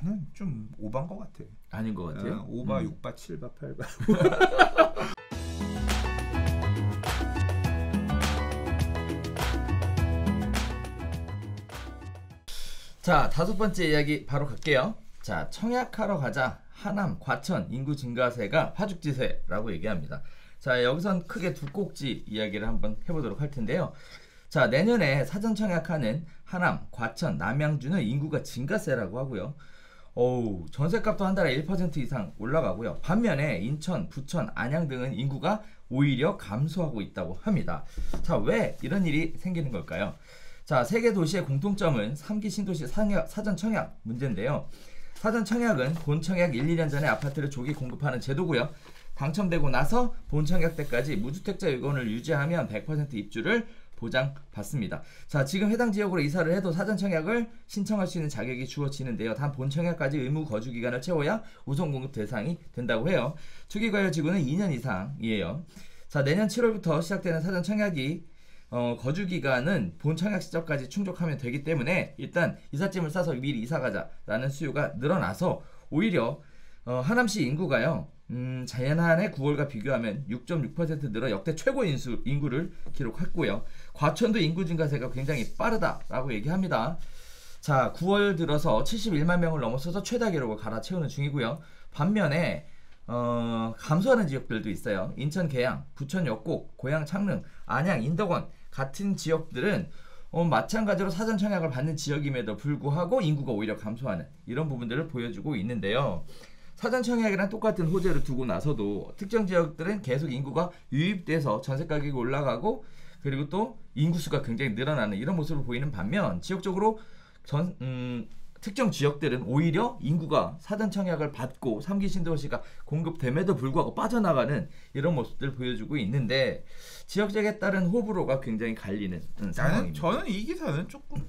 나는 좀 오반 것 같아. 아닌 것 같아요. 5바, 6바, 7바, 8바. 자, 5번째 이야기 바로 갈게요. 자, 청약하러 가자. 하남, 과천 인구 증가세가 파죽지세라고 얘기합니다. 자, 여기선 크게 두 꼭지 이야기를 한번 해보도록 할 텐데요. 자, 내년에 사전 청약하는 하남, 과천, 남양주는 인구가 증가세라고 하고요. 전셋값도 한 달에 1% 이상 올라가고요. 반면에 인천, 부천, 안양 등은 인구가 오히려 감소하고 있다고 합니다. 자, 왜 이런 일이 생기는 걸까요? 자, 세 개 도시의 공통점은 3기 신도시 사전 청약 문제인데요. 사전 청약은 본 청약 1, 2년 전에 아파트를 조기 공급하는 제도고요. 당첨되고 나서 본 청약 때까지 무주택자 요건을 유지하면 100% 입주를 보장받습니다. 자, 지금 해당 지역으로 이사를 해도 사전 청약을 신청할 수 있는 자격이 주어지는데요. 단 본 청약까지 의무 거주 기간을 채워야 우선 공급 대상이 된다고 해요. 투기 과열 지구는 2년 이상이에요. 자, 내년 7월부터 시작되는 사전 청약이 거주 기간은 본 청약 시점까지 충족하면 되기 때문에 일단 이삿짐을 싸서 미리 이사 가자라는 수요가 늘어나서 오히려 하남시 인구가요. 지난해 9월과 비교하면 6.6% 늘어 역대 최고 인구를 기록했고요. 과천도 인구 증가세가 굉장히 빠르다라고 얘기합니다. 자, 9월 들어서 71만 명을 넘어서서 최다 기록을 갈아채우는 중이고요. 반면에 감소하는 지역들도 있어요. 인천 계양, 부천 역곡, 고양 창릉, 안양 인덕원 같은 지역들은 마찬가지로 사전 청약을 받는 지역임에도 불구하고 인구가 오히려 감소하는 이런 부분들을 보여주고 있는데요. 사전 청약이랑 똑같은 호재를 두고 나서도 특정 지역들은 계속 인구가 유입돼서 전세 가격이 올라가고 그리고 또 인구수가 굉장히 늘어나는 이런 모습을 보이는 반면 지역적으로 특정 지역들은 오히려 인구가 사전 청약을 받고 3기 신도시가 공급됨에도 불구하고 빠져나가는 이런 모습들을 보여주고 있는데 지역적에 따른 호불호가 굉장히 갈리는 상황입니다. 저는 이 기사는 조금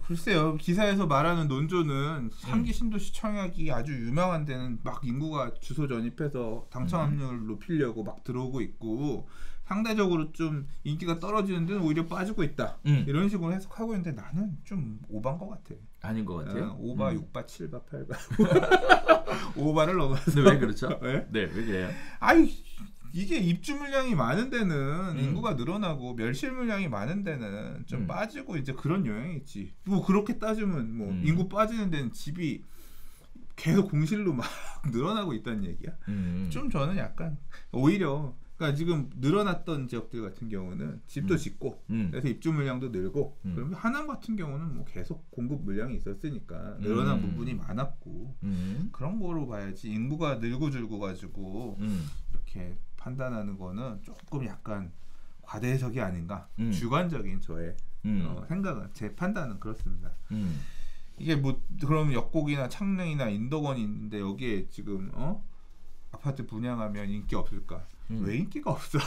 글쎄요. 기사에서 말하는 논조는 3기 신도시 청약이 아주 유명한 데는 막 인구가 주소 전입해서 당첨 확률을 높이려고 막 들어오고 있고 상대적으로 좀 인기가 떨어지는 데는 오히려 빠지고 있다. 이런 식으로 해석하고 있는데 나는 좀 오반 것 같아. 아닌 것 같아요. 5바, 6바, 7바, 8바 5바를 넘어서. 왜 그렇죠? 네? 네, 왜 그래요? 아유, 이게 입주 물량이 많은 데는 인구가 늘어나고 멸실 물량이 많은 데는 좀 빠지고 이제 그런 영향이 있지. 뭐 그렇게 따지면 뭐 인구 빠지는 데는 집이 계속 공실로 막 늘어나고 있다는 얘기야. 좀 저는 약간 오히려 그러니까 지금 늘어났던 지역들 같은 경우는 집도 짓고 그래서 입주 물량도 늘고 그러면 하남 같은 경우는 뭐 계속 공급 물량이 있었으니까 늘어난 부분이 많았고 그런 거로 봐야지 인구가 늘고 줄고 가지고 이렇게 판단하는 거는 조금 약간 과대해석이 아닌가. 주관적인 저의 생각은 제 판단은 그렇습니다. 이게 뭐 그럼 역곡이나 창릉이나 인덕원이 있는데 여기에 지금 아파트 분양하면 인기 없을까? 왜 인기가 없어?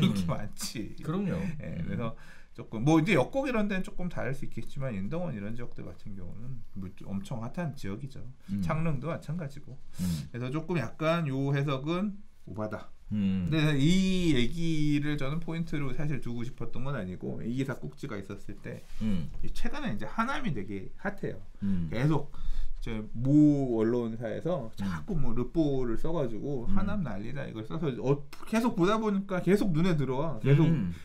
인기 많지. 그럼요. 네, 그래서 조금 뭐 이제 역곡 이런 데는 조금 다를 수 있겠지만 인덕원 이런 지역들 같은 경우는 뭐 엄청 핫한 지역이죠. 창릉도 마찬가지고. 그래서 조금 약간 요 해석은 오바다. 근데 이 얘기를 저는 포인트로 사실 두고 싶었던 건 아니고 이 기사 꼭지가 있었을 때 최근에 이제 하남이 되게 핫해요. 계속 모 언론사에서 자꾸 뭐 르포를 써가지고 하남 난리다 이걸 써서 계속 보다 보니까 계속 눈에 들어와.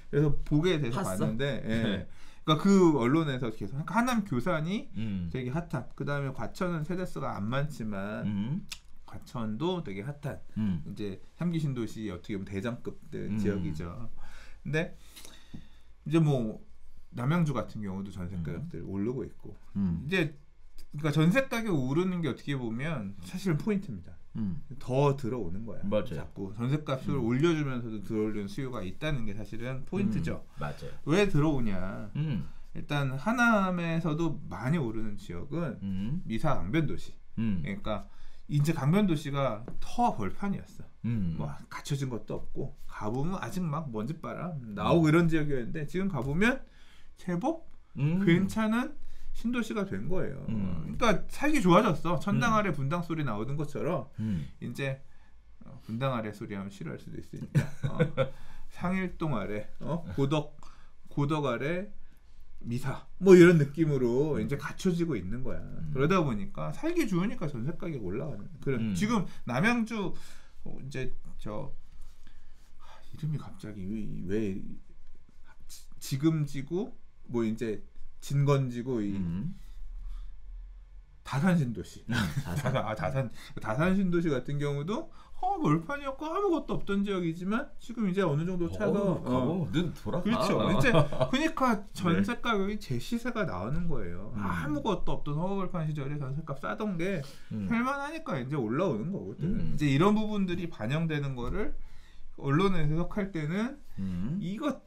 그래서 보게 돼서 봤어? 봤는데 예. 그러니까 그 언론에서 계속 하남 교산이 되게 핫한. 그 다음에 과천은 세대수가 안 많지만 과천도 되게 핫한 이제 3기 신도시 어떻게 보면 대장급 지역이죠. 근데 이제 뭐 남양주 같은 경우도 전세 가격들 오르고 있고 이제 그러니까 전세 가격 오르는 게 어떻게 보면 사실은 포인트입니다. 더 들어오는 거야. 맞아요. 자꾸 전세값을 올려주면서도 들어오는 수요가 있다는 게 사실은 포인트죠. 맞아요. 왜 들어오냐? 일단 하남에서도 많이 오르는 지역은 미사 강변도시. 그러니까 이제 강변도시가 더 벌판이었어. 뭐 갖춰진 것도 없고 가보면 아직 막 먼지바람 나오고 이런 지역이었는데 지금 가보면 제법 괜찮은 신도시가 된 거예요. 그러니까 살기 좋아졌어. 천당 아래 분당 소리 나오는 것처럼 이제 분당 아래 소리 하면 싫어할 수도 있으니까 상일동 아래 고덕 아래 미사 뭐 이런 느낌으로 이제 갖춰지고 있는 거야. 그러다 보니까 살기 좋으니까 전세 가격 올라가는. 그래 지금 남양주 이제 저 이름이 갑자기 왜 지금지구 뭐 이제 진건지구 이 다산신도시 다산신도시 같은 경우도 몰판이었고 아무것도 없던 지역이지만 지금 이제 어느 정도 차서 눈 돌아가. 그렇죠. 이제 그러니까 전세 가격이 제 시세가 나오는 거예요. 아무것도 없던 허벌판 시절에 전세값 싸던 게 할만하니까 이제 올라오는 거거든. 이제 이런 부분들이 반영되는 거를 언론에 해석할 때는 이거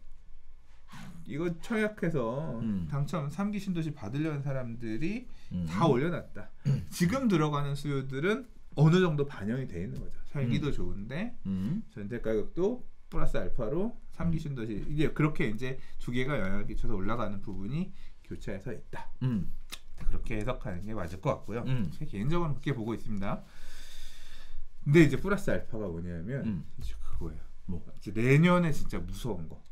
청약해서 당첨 3기 신도시 받으려는 사람들이 다 올려놨다. 지금 들어가는 수요들은 어느 정도 반영이 돼 있는 거죠. 살기도 좋은데 전세 가격도 플러스 알파로 3기 신도시 이게 그렇게 이제 두 개가 영향을 끼쳐서 올라가는 부분이 교차해서 있다. 그렇게 해석하는 게 맞을 것 같고요. 제 개인적으로는 그렇게 보고 있습니다. 근데 이제 플러스 알파가 뭐냐면 이제 그거예요. 이제 내년에 진짜 무서운 거.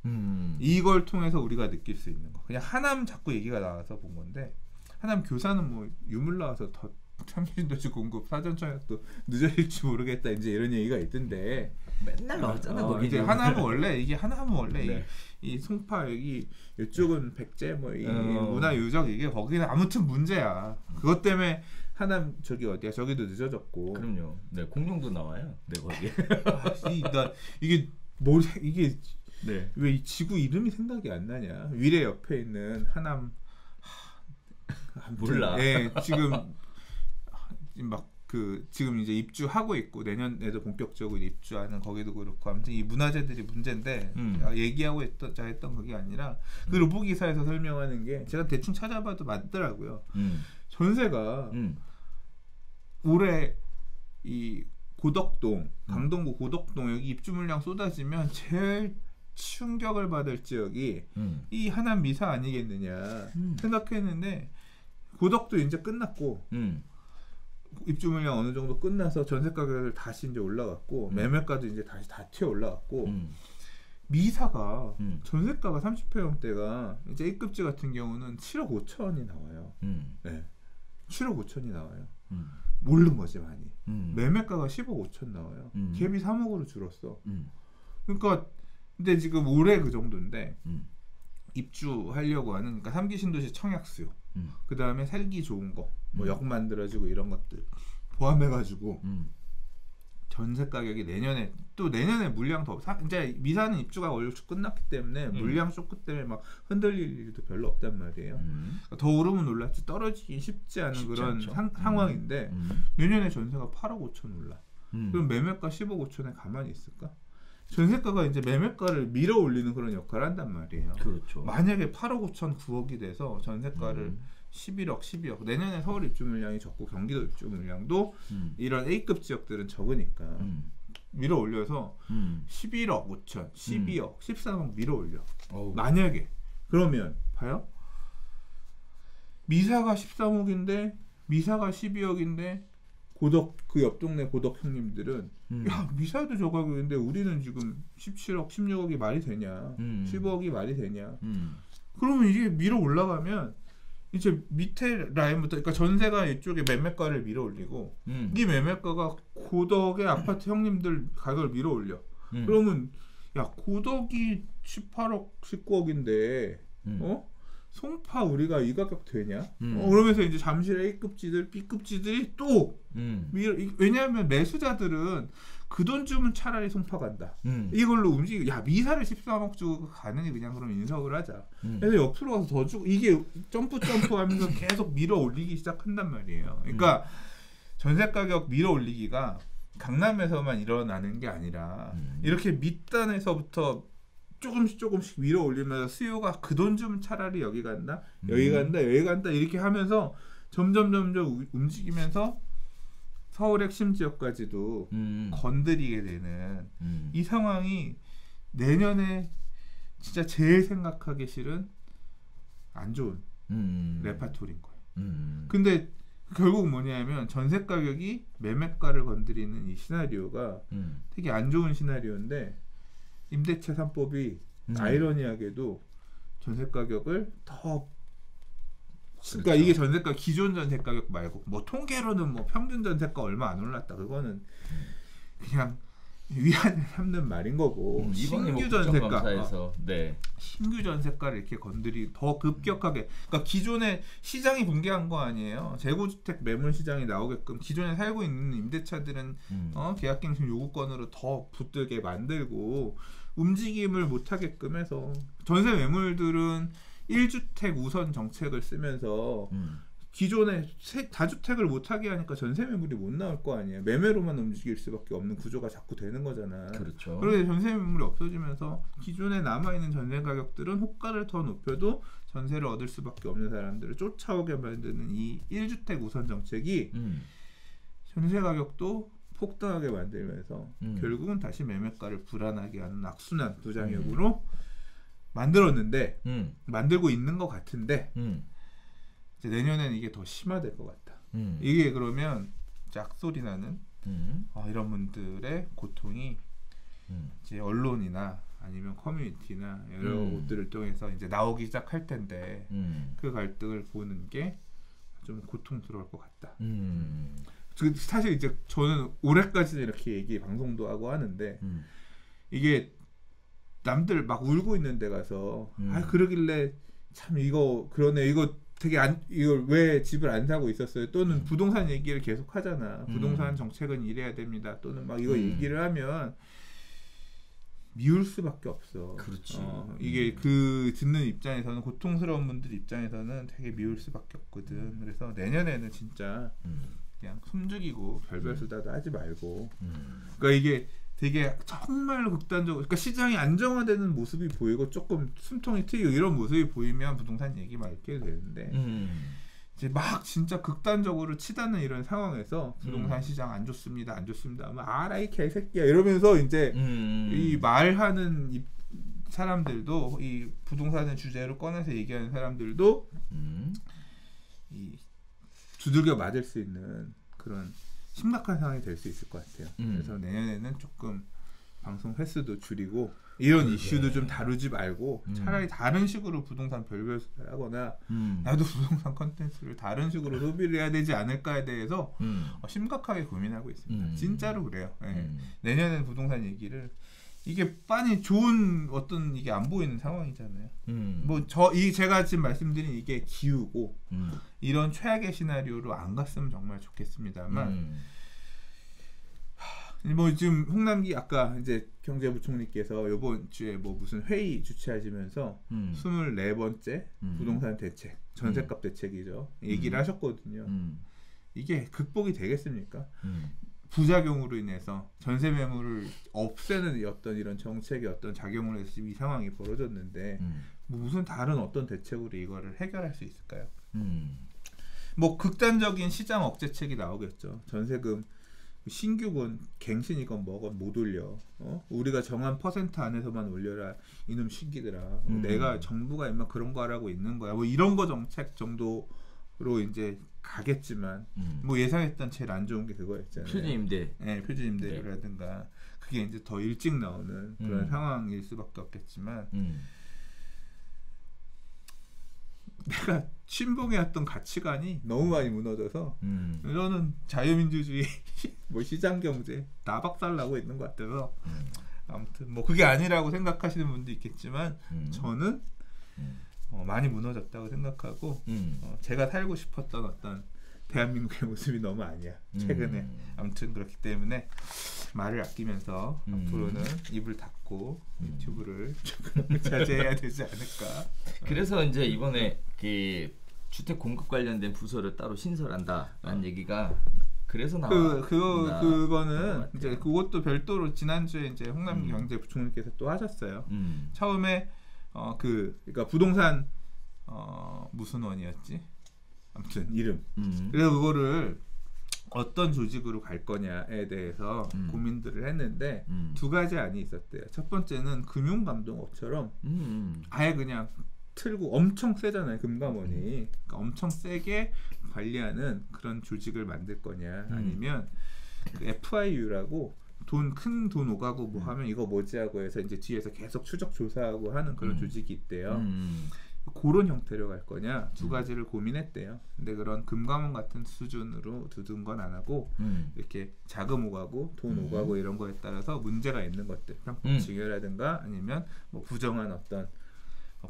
이걸 통해서 우리가 느낄 수 있는 거. 그냥 하남 자꾸 얘기가 나와서 본 건데 하남 교사는 뭐 유물 나와서 더 3기 신도시 공급 사전 청약도 늦어질지 모르겠다 이제 이런 얘기가 있던데 맨날 나왔잖아. 이제 하남은 원래 네. 이 송파 여기 이쪽은 백제 뭐 이 문화유적 이게 거기는 아무튼 문제야. 그것 때문에 하남 저기 어디야 저기도 늦어졌고. 그럼요. 네 공룡도 나와요. 네 거기. 이게 네. 왜 이 지구 이름이 생각이 안 나냐? 위례 옆에 있는 하남 몰라. 예, 지금 막 지금 이제 입주하고 있고 내년에도 본격적으로 입주하는 거기도 그렇고 아무튼 이 문화재들이 문제인데 얘기하고 했던 그게 아니라 그 로보 기사에서 설명하는 게 제가 대충 찾아봐도 맞더라고요. 전세가 올해 이 고덕동 강동구 고덕동 여기 입주 물량 쏟아지면 제일 충격을 받을 지역이 이 하남 미사 아니겠느냐 생각했는데 고덕도 이제 끝났고 입주 물량 어느 정도 끝나서 전세 가격을 다시 이제 올라갔고 매매가도 이제 다시 다 튀어 올라갔고 미사가 전세가가 30평대가 이제 A급지 같은 경우는 7억 5천이 나와요. 네. 7억 5천이 나와요. 모르는 거지 많이. 매매가가 10억 5천 나와요. 갭이 3억으로 줄었어. 그러니까 근데 지금 올해 그 정도인데 입주하려고 하는 그러니까 3기 신도시 청약 수요. 그 다음에 살기 좋은 거, 뭐 역 만들어지고 이런 것들 포함해가지고 전세 가격이 내년에 물량 더 이제 미사는 입주가 원래 끝났기 때문에 물량 쇼크 때문에 막 흔들릴 일도 별로 없단 말이에요. 그러니까 더 오르면 올랐지 떨어지기 쉽지 않은 그런 상황인데 내년에 전세가 8억 5천 올라. 그럼 매매가 10억 5천에 가만히 있을까? 전세가가 이제 매매가를 밀어 올리는 그런 역할을 한단 말이에요. 그렇죠. 만약에 8억 5천 9억이 돼서 전세가를 11억, 12억 내년에 서울 입주 물량이 적고 경기도 입주 물량도 이런 A급 지역들은 적으니까 밀어 올려서 11억 5천, 12억, 13억 밀어 올려. 만약에 그러면 봐요. 미사가 13억인데 미사가 12억인데 고덕 그 옆 동네 고덕 형님들은 야 미사도 저 가격인데 우리는 지금 17억 16억이 말이 되냐 15억이 말이 되냐 그러면 이게 밀어 올라가면 이제 밑에 라인부터 그러니까 전세가 이쪽에 매매가를 밀어 올리고 이 매매가가 고덕의 아파트 형님들 가격을 밀어 올려 그러면 야 고덕이 18억 19억인데 송파 우리가 이 가격 되냐? 그러면서 이제 잠실 A급지들, B급지들이 또 왜냐하면 매수자들은 그 돈 주면 차라리 송파 간다. 이걸로 야 미사를 13억 주고 가느니 그냥 그럼 인석을 하자. 그래서 옆으로 가서 더 주고 이게 점프하면서 계속 밀어 올리기 시작한단 말이에요. 그러니까 전세 가격 밀어 올리기가 강남에서만 일어나는 게 아니라 이렇게 밑단에서부터 조금씩 밀어 올리면서 수요가 그 돈 주면 차라리 여기 간다 여기 간다 이렇게 하면서 점점 움직이면서 서울 핵심 지역까지도 건드리게 되는 이 상황이 내년에 진짜 제일 생각하기 싫은 안 좋은 레파토리인 거예요. 근데 결국 뭐냐면 전세 가격이 매매가를 건드리는 이 시나리오가 되게 안 좋은 시나리오인데 임대차 3법이 아이러니하게도 전세 가격을 더 그러니까 그렇죠. 이게 전세가 기존 전세 가격 말고 뭐 통계로는 뭐 평균 전세가 얼마 안 올랐다 그거는 그냥 위안을 삼는 말인 거고 이번에 뭐 신규 전세가 국정감사에서 네. 신규 전세가를 이렇게 건드리 더 급격하게 그러니까 기존에 시장이 붕괴한 거 아니에요. 재고주택 매물 시장이 나오게끔 기존에 살고 있는 임대차들은 계약갱신 요구권으로 더 붙들게 만들고 움직임을 못하게끔 해서 전세 매물들은 1주택 우선 정책을 쓰면서 기존에 다주택을 못하게 하니까 전세 매물이 못 나올 거 아니에요. 매매로만 움직일 수밖에 없는 구조가 자꾸 되는 거잖아. 그렇죠. 그런데 전세 매물이 없어지면서 기존에 남아있는 전세 가격들은 호가를 더 높여도 전세를 얻을 수밖에 없는 사람들을 쫓아오게 만드는 이 1주택 우선 정책이 전세 가격도 폭등하게 만들면서 결국은 다시 매매가를 불안하게 하는 악순환 부작용으로 만들었는데 만들고 있는 것 같은데 이제 내년에는 이게 더 심화될 것 같다. 이게 그러면 짝소리 나는 이런 분들의 고통이 이제 언론이나 아니면 커뮤니티나 여러 곳들을 통해서 이제 나오기 시작할 텐데 그 갈등을 보는 게 좀 고통스러울 것 같다. 사실 이제 저는 올해까지는 이렇게 방송도 하고 하는데 이게 남들 막 울고 있는 데 가서 그러길래 참 이거 그러네 이거 되게 이걸 왜 집을 안 사고 있었어요 또는 부동산 얘기를 계속 하잖아. 부동산 정책은 이래야 됩니다 또는 막 이거 얘기를 하면 미울 수밖에 없어. 그렇지. 이게 그 듣는 입장에서는 고통스러운 분들 입장에서는 되게 미울 수밖에 없거든. 그래서 내년에는 진짜 그냥 숨죽이고 별별 수다도 하지 말고 그러니까 이게 되게 정말로 극단적으로 그러니까 시장이 안정화되는 모습이 보이고 조금 숨통이 트이고 이런 모습이 보이면 부동산 얘기 막 이렇게 되는데 이제 막 진짜 극단적으로 치닫는 이런 상황에서 부동산 시장 안 좋습니다 안 좋습니다 하면 알아 이 개새끼야 이러면서 이제 이 말하는 사람들도 이 부동산을 주제로 꺼내서 얘기하는 사람들도 이 두들겨 맞을 수 있는 그런 심각한 상황이 될 수 있을 것 같아요. 그래서 내년에는 조금 방송 횟수도 줄이고 이런 이슈도 좀 다루지 말고 차라리 다른 식으로 부동산 별별 수다를 하거나 나도 부동산 컨텐츠를 다른 식으로 소비를 해야 되지 않을까에 대해서 심각하게 고민하고 있습니다. 진짜로 그래요. 네. 내년에는 부동산 얘기를 이게 빤히 좋은 어떤 이게 안 보이는 상황이잖아요. 뭐 제가 지금 말씀드린 이게 기우고 이런 최악의 시나리오로 안 갔으면 정말 좋겠습니다만 뭐 지금 홍남기 아까 이제 경제부총리께서 이번 주에 뭐 무슨 회의 주최하시면서 24번째 부동산 대책, 전셋값 대책이죠. 얘기를 하셨거든요. 이게 극복이 되겠습니까? 부작용으로 인해서 전세 매물을 없애는 어떤 이런 정책의 어떤 작용을 해서 지금 이 상황이 벌어졌는데 뭐 무슨 다른 어떤 대책으로 이거를 해결할 수 있을까요? 뭐 극단적인 시장 억제책이 나오겠죠. 전세금 신규건 갱신이건 뭐건 못 올려. 우리가 정한 퍼센트 안에서만 올려라. 이놈 신기들아. 내가 정부가 인마 그런 거 하라고 있는 거야. 뭐 이런 거 정책 정도로 이제 가겠지만 뭐 예상했던 제일 안 좋은 게 그거였잖아요. 표준임대. 네, 표준임대라든가 그게 이제 더 일찍 나오는 그런 상황일 수밖에 없겠지만 내가 신봉해왔던 가치관이 너무 많이 무너져서 저는 자유민주주의 뭐 시장경제 다 박살나고 있는 것 같아서 아무튼 뭐 그게 아니라고 생각하시는 분도 있겠지만 저는 많이 무너졌다고 생각하고 제가 살고 싶었던 어떤 대한민국의 모습이 너무 아니야 최근에. 아무튼 그렇기 때문에 말을 아끼면서 앞으로는 입을 닫고 유튜브를 조금 자제해야 되지 않을까. 그래서 이제 이번에 그 주택 공급 관련된 부서를 따로 신설한다라는 얘기가 그래서 나와. 그거는 이제 그것도 별도로 지난주에 이제 홍남기 경제부총리께서 또 하셨어요. 처음에 그러니까 부동산 무슨 원이었지? 아무튼 이름. 그래서 그거를 어떤 조직으로 갈 거냐에 대해서 고민들을 했는데 두 가지 안이 있었대요. 첫 번째는 금융감독원처럼 아예 그냥 틀고 엄청 세잖아요 금감원이. 그러니까 엄청 세게 관리하는 그런 조직을 만들 거냐 아니면 그 FIU라고 큰 돈 오가고 뭐 하면 이거 뭐지 하고 해서 이제 뒤에서 계속 추적 조사하고 하는 그런 조직이 있대요. 그런 형태로 갈 거냐 두 가지를 고민했대요. 근데 그런 금감원 같은 수준으로 두둔 건 안 하고 이렇게 자금 오가고 돈 오가고 이런 거에 따라서 문제가 있는 것들, 편법 증여라든가 아니면 뭐 부정한 어떤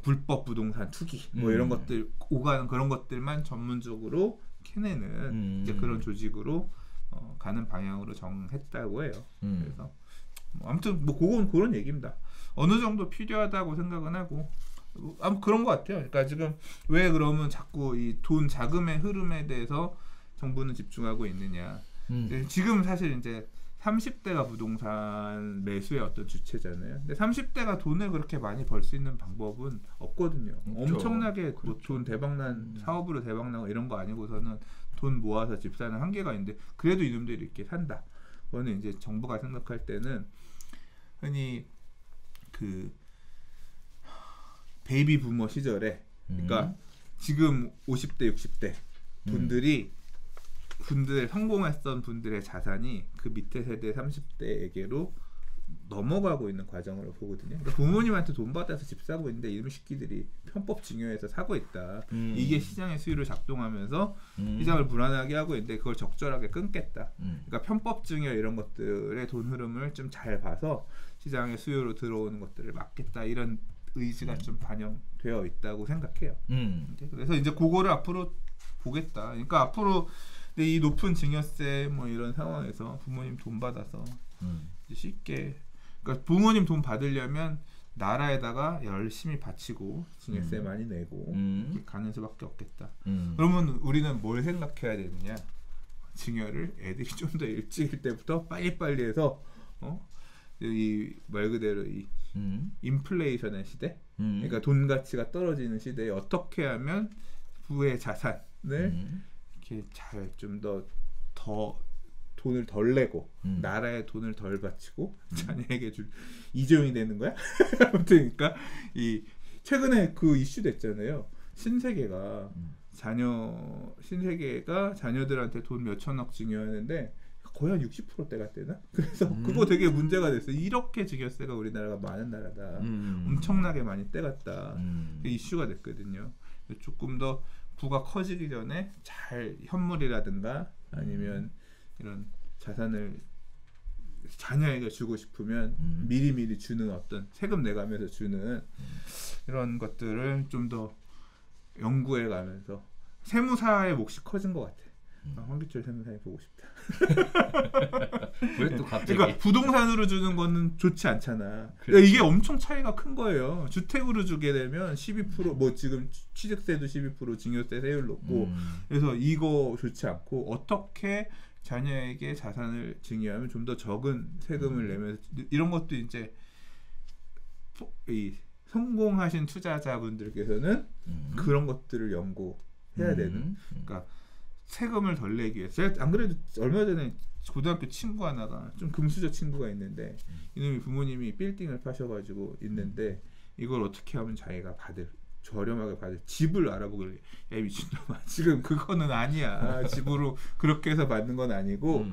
불법 부동산 투기 뭐 이런 것들 오가는 그런 것들만 전문적으로 캐내는 이제 그런 조직으로 가는 방향으로 정했다고 해요. 그래서 뭐 아무튼 뭐 그런 얘기입니다. 어느 정도 필요하다고 생각은 하고. 아무 그런 것 같아요. 그러니까 지금 왜 그러면 자꾸 이 돈 자금의 흐름에 대해서 정부는 집중하고 있느냐. 지금 사실 이제 30대가 부동산 매수의 어떤 주체잖아요. 근데 30대가 돈을 그렇게 많이 벌 수 있는 방법은 없거든요. 없죠. 엄청나게 그렇죠. 뭐 돈 대박난 사업으로 대박나고 이런 거 아니고서는 돈 모아서 집 사는 한계가 있는데 그래도 이놈들이 이렇게 산다. 그거는 이제 정부가 생각할 때는 흔히 그 베이비 부머 시절에 그러니까 지금 50대 60대 분들이 분들 성공했던 분들의 자산이 그 밑에 세대 30대에게로 넘어가고 있는 과정으로 보거든요. 그러니까 부모님한테 돈 받아서 집 사고 있는데 이놈의 새끼들이 편법 증여해서 사고 있다. 이게 시장의 수요를 작동하면서 시장을 불안하게 하고 있는데 그걸 적절하게 끊겠다. 그러니까 편법 증여 이런 것들의 돈 흐름을 좀 잘 봐서 시장의 수요로 들어오는 것들을 막겠다. 이런 의지가 좀 반영되어 있다고 생각해요. 그래서 이제 그거를 앞으로 보겠다. 그러니까 앞으로 이 높은 증여세 뭐 이런 상황에서 부모님 돈 받아서 쉽게 그러니까 부모님 돈 받으려면 나라에다가 열심히 바치고 증여세 많이 내고 이렇게 가는 수밖에 없겠다. 그러면 우리는 뭘 생각해야 되느냐? 증여를 애들이 좀 더 일찍일 때부터 빨리빨리 해서 이 말 그대로 이 인플레이션의 시대, 그러니까 돈 가치가 떨어지는 시대에 어떻게 하면 부의 자산을 이렇게 잘 좀 더 돈을 덜 내고 나라에 돈을 덜 바치고 자녀에게 줄 이재용이 되는 거야? 아무튼 그러니까 이 최근에 그 이슈 됐잖아요. 신세계가 자녀들한테 돈 몇천억 증여하는데 거의 한 60%대가 되나? 그래서 그거 되게 문제가 됐어요. 이렇게 증여세가 우리나라가 많은 나라다. 엄청나게 많이 떼갔다. 이슈가 됐거든요. 조금 더 부가 커지기 전에 잘 현물이라든가 아니면 이런 자산을 자녀에게 주고 싶으면 미리미리 주는 어떤 세금 내가면서 주는 이런 것들을 좀 더 연구해 가면서 세무사의 몫이 커진 것 같아. 황기철 세무사님 보고 싶다. 왜 또 갑자기? 그러니까 부동산으로 주는 거는 좋지 않잖아. 그러니까 이게 엄청 차이가 큰 거예요. 주택으로 주게 되면 12% 뭐 지금 취득세도 12% 증여세 세율 높고 그래서 이거 좋지 않고 어떻게 자녀에게 자산을 증여하면 좀 더 적은 세금을 내면서 이런 것도 이제 이 성공하신 투자자분들께서는 그런 것들을 연구해야 되는. 그러니까 세금을 덜 내기 위해서 제가 안 그래도 얼마 전에 고등학교 친구 하나가 좀 금수저 친구가 있는데 이놈이 부모님이 빌딩을 파셔가지고 있는데 이걸 어떻게 하면 자기가 저렴하게 받을 집을 알아보길래 야 미친놈아 지금 그거는 아니야. 집으로 그렇게 해서 받는 건 아니고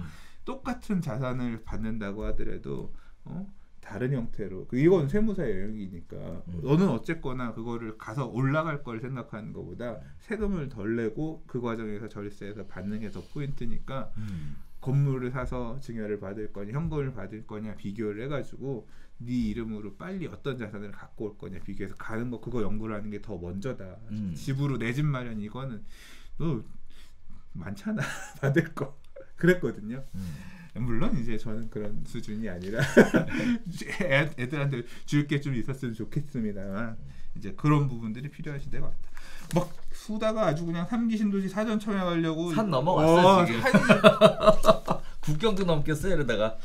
똑같은 자산을 받는다고 하더라도 다른 형태로 이건 세무사의 영역이니까 너는 어쨌거나 그거를 가서 올라갈 걸 생각하는 것보다 세금을 덜 내고 그 과정에서 절세에서 받는 게 더 포인트니까 건물을 사서 증여를 받을 거냐 현금을 받을 거냐 비교를 해가지고 네 이름으로 빨리 어떤 자산을 갖고 올 거냐 비교해서 가는 거 그거 연구를 하는 게 더 먼저다. 집으로 내 집 마련 이거는 너 많잖아 받을 거 그랬거든요. 물론 이제 저는 그런 수준이 아니라 애들한테 줄 게 좀 있었으면 좋겠습니다만 이제 그런 부분들이 필요하신 때가 같다. 막 수다가 아주 그냥 3기 신도시 사전 청약하려고 산 넘어갔어요 지금. 국경도 넘겼어요 이러다가.